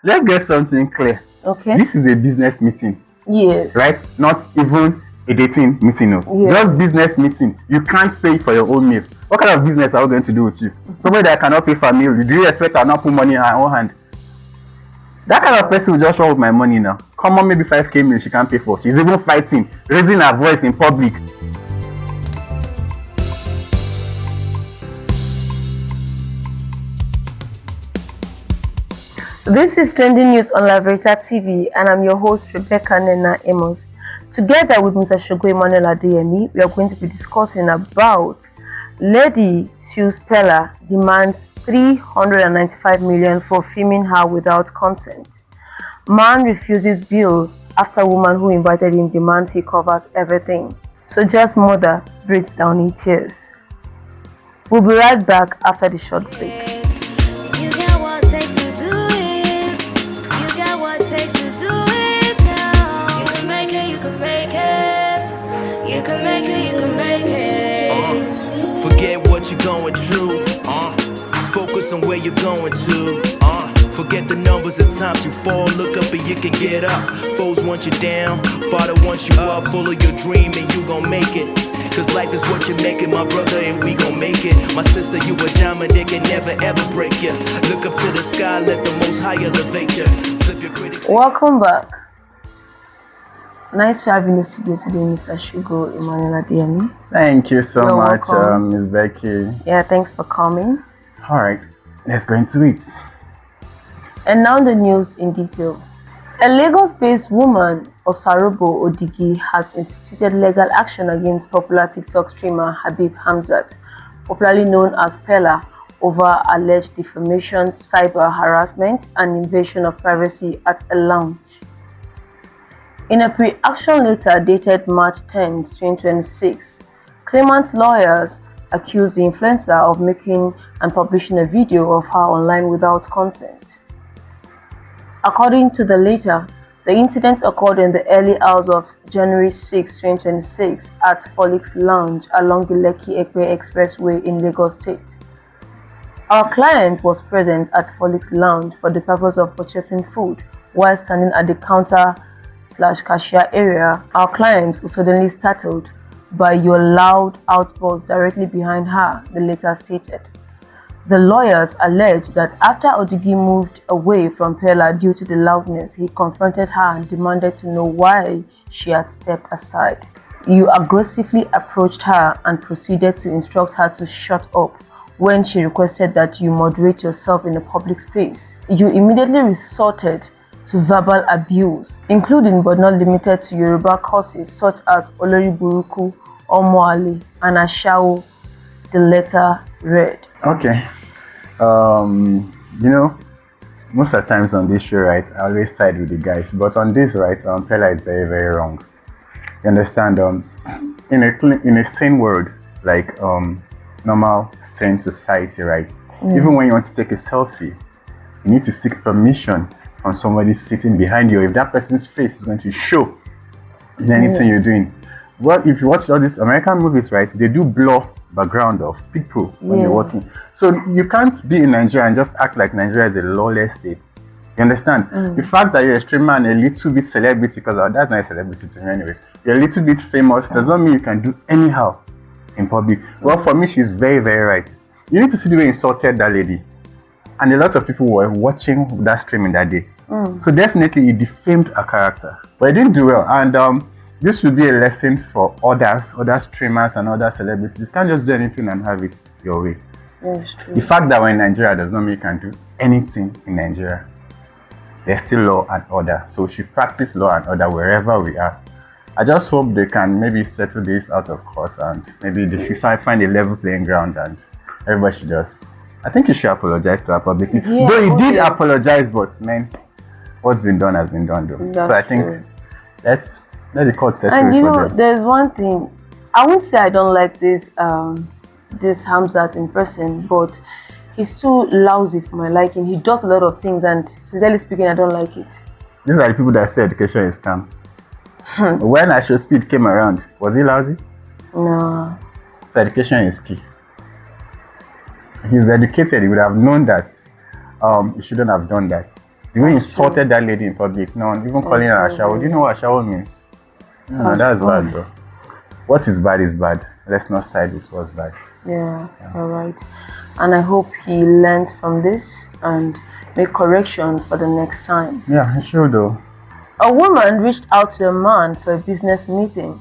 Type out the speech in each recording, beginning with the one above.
let's get something clear. Okay. This is a business meeting. Yes. Right? Not even a dating meeting. No. Yes. Just business meeting. You can't pay for your own meal. What kind of business are we going to do with you? Somebody that cannot pay for a meal, do you expect her not put money in her own hand? That kind of person will just run with my money now. Come on, maybe 5K meal she can't pay for. She's even fighting, raising her voice in public. This is Trending News on Laveritatv, and I'm your host, Rebecca Nena Amos. Together with Mr. Shogo Emmanuel Adeyemi, we are going to be discussing about Lady Suze Pella demands 395 million for filming her without consent. Man refuses bill after woman who invited him demands he covers everything. Soja's mother breaks down in tears. We'll be right back after the short break. Forget what you're going through, focus on where you're going to, forget the numbers of times you fall, look up and you can get up. Foes want you down, Father wants you up, follow your dream and you gon' make it. Cause life is what you make it, my brother, and we gon' make it. My sister, you a diamond, they can never ever break you. Look up to the sky, let the most high elevate you. Flip your critics. Welcome back. Nice to have you in the studio today, Mr. Shogo Emmanuel Adeyemi. Thank you so You're much, welcome. Ms. Becky. Yeah, thanks for coming. All right, let's go into it. And now the news in detail. A Lagos-based woman, Osarobo Odigi, has instituted legal action against popular TikTok streamer Habib Hamzat, popularly known as Pella, over alleged defamation, cyber harassment, and invasion of privacy at a lounge. In a pre-action letter dated March 10, 2026, claimant's lawyers accused the influencer of making and publishing a video of her online without consent. According to the letter, the incident occurred in the early hours of January 6, 2026 at Folix Lounge along the Lekki-Ekpe Expressway in Lagos State. Our client was present at Folix Lounge for the purpose of purchasing food. While standing at the counter/cashier area, our client was suddenly startled by your loud outburst directly behind her, the letter stated. The lawyers alleged that after Odigi moved away from Pella due to the loudness, he confronted her and demanded to know why she had stepped aside. You aggressively approached her and proceeded to instruct her to shut up when she requested that you moderate yourself in a public space. You immediately resorted to verbal abuse, including but not limited to Yoruba curses such as Olori Buruku, Omoali, and Ashao, the letter read. Okay. You know, most of the times on this show, right, I always side with the guys, but on this, right, Pella is very, very wrong. You understand? In a sane world, like normal sane society, right? Even when you want to take a selfie, you need to seek permission from somebody sitting behind you. If that person's face is going to show in anything you're doing. Well, if you watch all these American movies, right, they do blur background of people when you're working. So you can't be in Nigeria and just act like Nigeria is a lawless state. You understand? The fact that you're a streamer and a little bit celebrity, because that's not a celebrity to me anyways, you're a little bit famous, does not mean you can do anyhow in public. Well, for me, she's very, very right. You need to see the way he insulted that lady. And a lot of people were watching that streaming that day. So definitely he defamed her character. But he didn't do well. And this should be a lesson for other streamers and other celebrities. You can't just do anything and have it your way. That's true. The fact that we're in Nigeria does not mean you can do anything in Nigeria. There's still law and order. So we should practice law and order wherever we are. I just hope they can maybe settle this out of court and maybe they should find a level playing ground and everybody should just... I think you should apologize to her publicly. Yeah, though he did apologize, but man, what's been done has been done though. That's so I think let the court settle and it you for know, them. there's one thing. I won't say I don't like this this Hamzat in person, but he's too lousy for my liking. He does a lot of things and sincerely speaking, I don't like it. These are the people that say education is scam. When I Show Speed came around, was he lousy? No. So education is key. If he's educated, he would have known that he shouldn't have done that. The way he insulted that lady in public. No, even calling her Ashawo. Do you know what Ashawo means? No, that's bad, bro. What is bad is bad. Let's not side with what's bad. Yeah, you're right. And I hope he learns from this and make corrections for the next time. Yeah, he should though. A woman reached out to a man for a business meeting.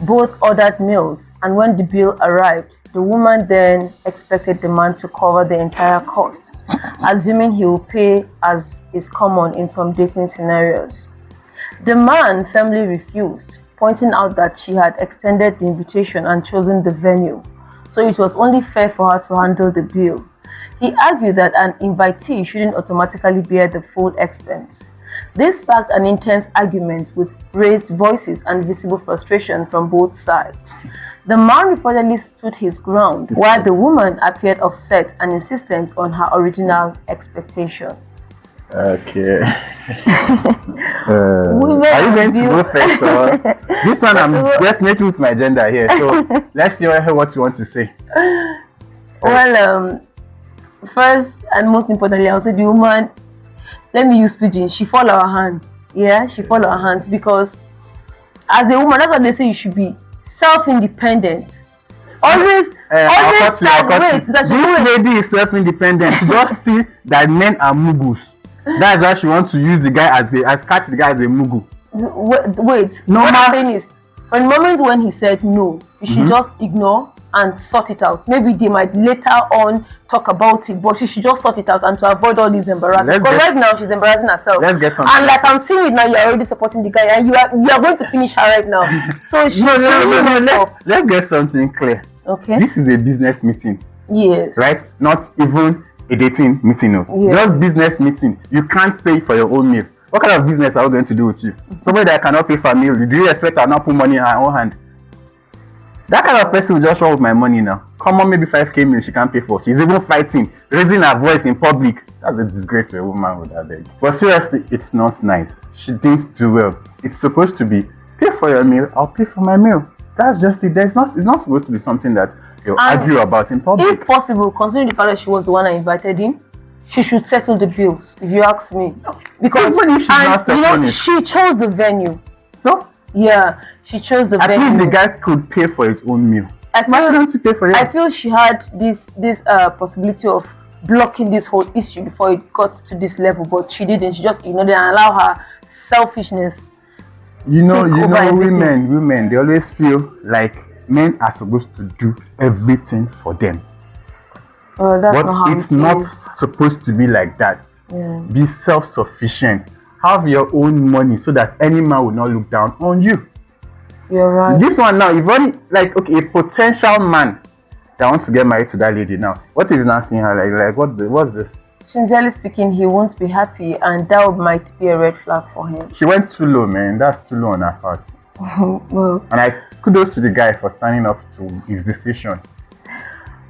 Both ordered meals, and when the bill arrived, the woman then expected the man to cover the entire cost, assuming he will pay as is common in some dating scenarios. The man firmly refused, pointing out that she had extended the invitation and chosen the venue, so it was only fair for her to handle the bill. He argued that an invitee shouldn't automatically bear the full expense. This sparked an intense argument with raised voices and visible frustration from both sides. The man reportedly stood his ground, while the woman appeared upset and insistent on her original expectation. Okay. Are you going to go first? Or? This one I'm just making with my gender here, so let's hear what you want to say. Well, first and most importantly, I'll say the woman, let me use pidgin, she fall our hands. Yeah, she fall our hands, because as a woman, that's what they say, you should be self-independent. Always wait. This lady is self-independent. She just see that men are mugus. That's why she wants to use the guy as catch the guy as a mugu. Wait. No, what I'm saying is, from the moment when he said no, you should just ignore and sort it out. Maybe they might later on talk about it, but she should just sort it out and to avoid all these embarrassment. Because right now she's embarrassing herself. Let's get something. And like I'm seeing it now, you're already supporting the guy, and you are going to finish her right now. So let's get something clear. Okay. This is a business meeting. Yes. Right? Not even a dating meeting. No. Yes. Just business meeting. You can't pay for your own meal. What kind of business are we going to do with you? Somebody that cannot pay for a meal, do you expect her not put money in her own hand? That kind of person will just run with my money now. Come on, maybe 5k meal she can't pay for. She's even fighting, raising her voice in public. That's a disgrace to a woman with that beg. But seriously, it's not nice. She didn't do well. It's supposed to be, pay for your meal, I'll pay for my meal. That's just it. It's not supposed to be something that you'll argue about in public. If possible, considering the fact that she was the one that invited him, she should settle the bills, if you ask me. Because she chose the venue. So? Yeah, she chose the venue. At least the guy could pay for his own meal. Why don't you pay for yours? I feel she had this possibility of blocking this whole issue before it got to this level, but she didn't. She just ignored it and allowed her selfishness. You know, women, they always feel like men are supposed to do everything for them. But it's not supposed to be like that. Yeah. Be self-sufficient. Have your own money so that any man will not look down on you. You're right. This one now, you've already, like, okay, a potential man that wants to get married to that lady now. What if he's not seeing her? What's this? Sincerely speaking, he won't be happy, and that might be a red flag for him. She went too low, man. That's too low on her part. Well, and kudos to the guy for standing up to his decision.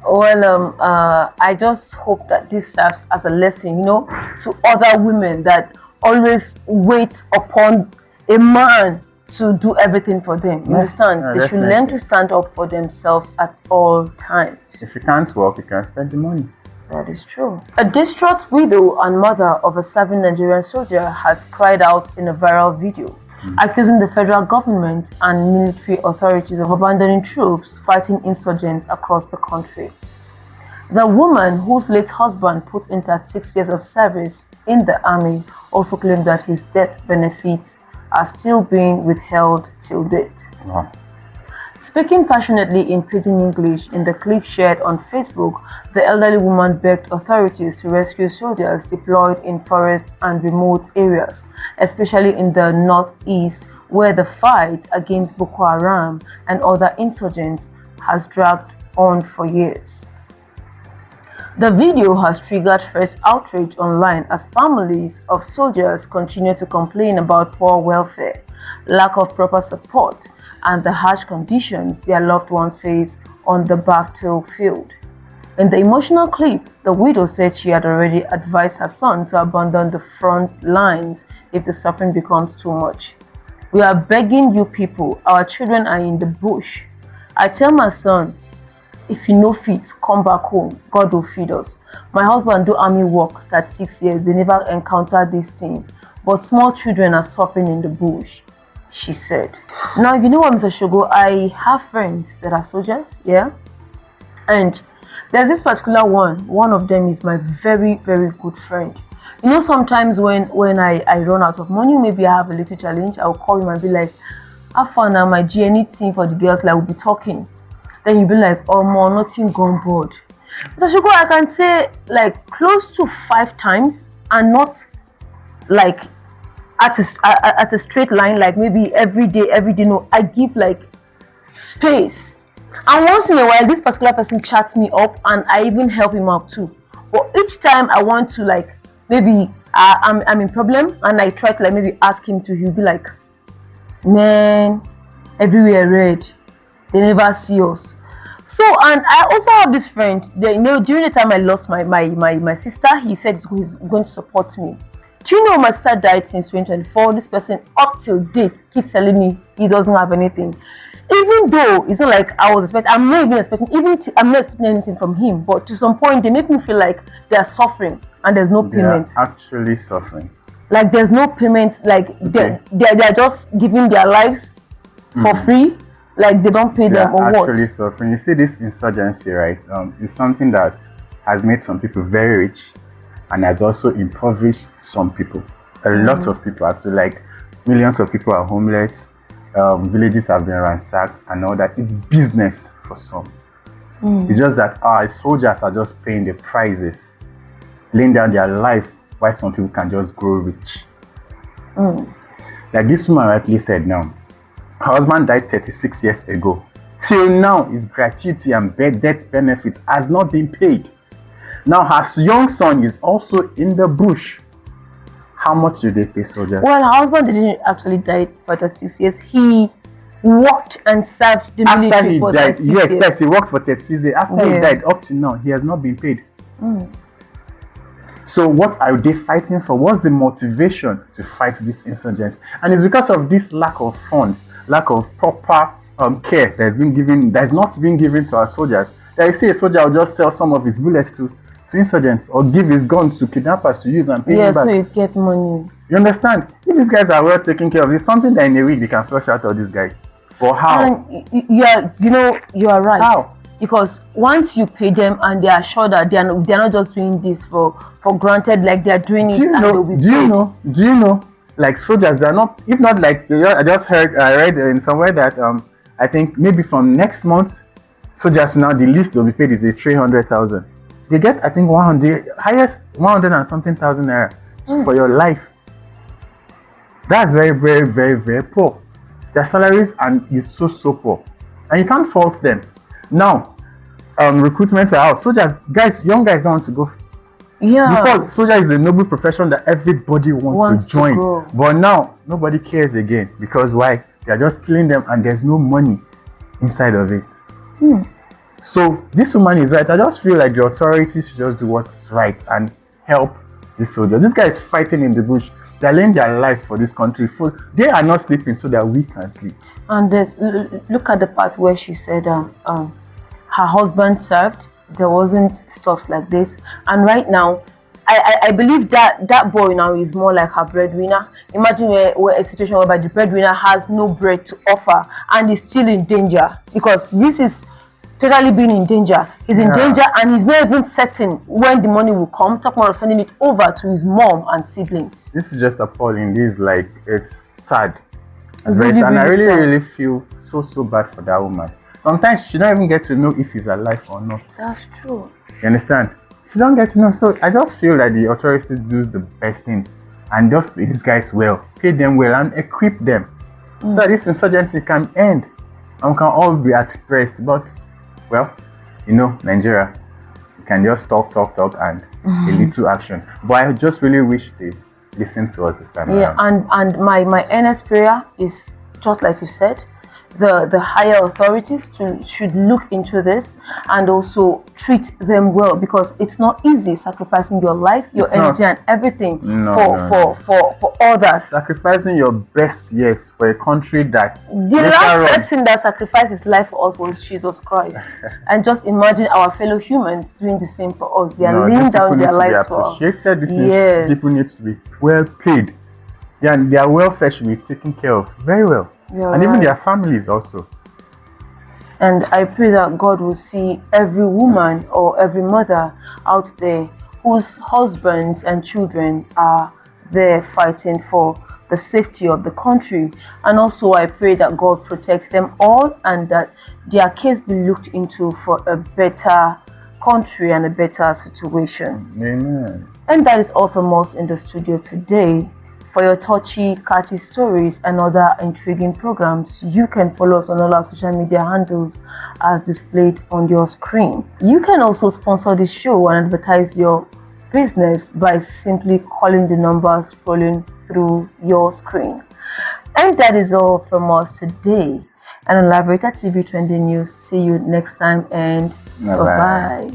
Well, I just hope that this serves as a lesson, to other women that always wait upon a man to do everything for them. You understand? They should learn to stand up for themselves at all times. If you can't work, you can spend the money. That is true. A distraught widow and mother of a serving Nigerian soldier has cried out in a viral video, accusing the federal government and military authorities of abandoning troops fighting insurgents across the country. The woman, whose late husband put in 36 years of service in the army, also claimed that his death benefits are still being withheld till date. Wow. Speaking passionately in pidgin English in the clip shared on Facebook, the elderly woman begged authorities to rescue soldiers deployed in forest and remote areas, especially in the northeast, where the fight against Boko Haram and other insurgents has dragged on for years. The video has triggered fresh outrage online as families of soldiers continue to complain about poor welfare, lack of proper support, and the harsh conditions their loved ones face on the battlefield. In the emotional clip, the widow said she had already advised her son to abandon the front lines if the suffering becomes too much. "We are begging you people, our children are in the bush. I tell my son, if you no fit, come back home. God will feed us. My husband do army work 36 years. They never encountered this thing. But small children are suffering in the bush, she said. Now, you know what, Mr. Shogo? I have friends that are soldiers, yeah? And there's this particular one of them is my very, very good friend. You know, sometimes when I run out of money, maybe I have a little challenge, I'll call him and be like, have fun now, my G, anything for the girls, like we'll be talking. Then you'll be like, oh, more, nothing gone board. Mr. Shogo, I can say like close to 5 times and not like at a straight line, like maybe every day, no, I give like space. And once in a while, this particular person chats me up and I even help him out too. But each time I want to like, maybe I'm in problem and I try to like maybe ask him to, he'll be like, man, everywhere red. They never see us. So, and I also have this friend, that, you know, during the time I lost my sister, he said he's going to support me. Do you know my sister died since 2024? This person up till date keeps telling me he doesn't have anything. Even though it's not like I was expecting, I'm not expecting anything from him, but to some point they make me feel like they are suffering and there's no payment. They are actually suffering. Like there's no payment, like they're just giving their lives for free, like they don't pay them or what. They're actually suffering. You see, this insurgency, right, is something that has made some people very rich and has also impoverished some people. A lot of people actually, like millions of people are homeless. Villages have been ransacked and all that. It's business for some. It's just that our soldiers are just paying the prices, laying down their life, while some people can just grow rich. Like this woman rightly said now, her husband died 36 years ago. Till now, his gratuity and death benefits has not been paid. Now her young son is also in the bush. How much do they pay soldiers? Well, her husband didn't actually die for 36 years. He worked and served the military for 36 years. Yes, he worked for 36 years. After he died, up to now, he has not been paid. So what are they fighting for? What's the motivation to fight this insurgents? And it's because of this lack of funds, lack of proper care that's not been given to our soldiers. That you see a soldier will just sell some of his bullets to insurgents or give his guns to kidnappers to use and pay him back. So you get money. You understand? If these guys are well taken care of, it's something that in a week they can flush out all these guys. But how? And you are right. How? Because once you pay them and they are sure that they're not just doing this for granted, like they're doing it and they'll be paid. Do you know? Like soldiers, they're not. If not, like I read in somewhere that I think maybe from next month, soldiers now the least they'll be paid is 300,000. They get, I think, 100 and something thousand naira for your life. That's very, very, very, very poor. Their salaries is so poor, and you can't fault them. Now, recruitments are out. Soldiers, young guys don't want to go. Yeah. Before, soldier is a noble profession that everybody wants to join. But now, nobody cares again because why? They are just killing them, and there's no money inside of it. So this woman is right. I just feel like the authorities should just do what's right and help this soldier. This guy is fighting in the bush. They're laying their lives for this country. They are not sleeping so that we can sleep. And look at the part where she said her husband served. There wasn't stuff like this. And right now, I believe that boy now is more like her breadwinner. Imagine a situation whereby the breadwinner has no bread to offer and is still in danger, because this is totally being in danger. He's in danger and he's not even certain when the money will come. Talk more of sending it over to his mom and siblings. This is just appalling. It's sad. It's very sad. And I really feel so bad for that woman. Sometimes she don't even get to know if he's alive or not. That's true. You understand? She don't get to know. So I just feel that the authorities do the best thing and just pay these guys well, pay them well, and equip them so that this insurgency can end and we can all be at rest. But well, Nigeria, you can just talk and a little action. But I just really wish they listen to us this time around. And my earnest prayer is just like you said, the higher authorities should look into this and also treat them well, because it's not easy sacrificing your life, your energy, and everything for others. Sacrificing your best years for a country that the last person that sacrificed his life for us was Jesus Christ. And just imagine our fellow humans doing the same for us. They are laying down their lives for us. Yes. People need to be well paid. Their welfare should be taken care of very well. And even their families also. And I pray that God will see every woman or every mother out there whose husbands and children are there fighting for the safety of the country. And also I pray that God protects them all and that their case be looked into for a better country and a better situation. Amen. And that is all from us in the studio today. For your touchy, catchy stories and other intriguing programs, you can follow us on all our social media handles as displayed on your screen. You can also sponsor this show and advertise your business by simply calling the numbers scrolling through your screen. And that is all from us today. And on Laveritatv Trending News, see you next time, and bye-bye.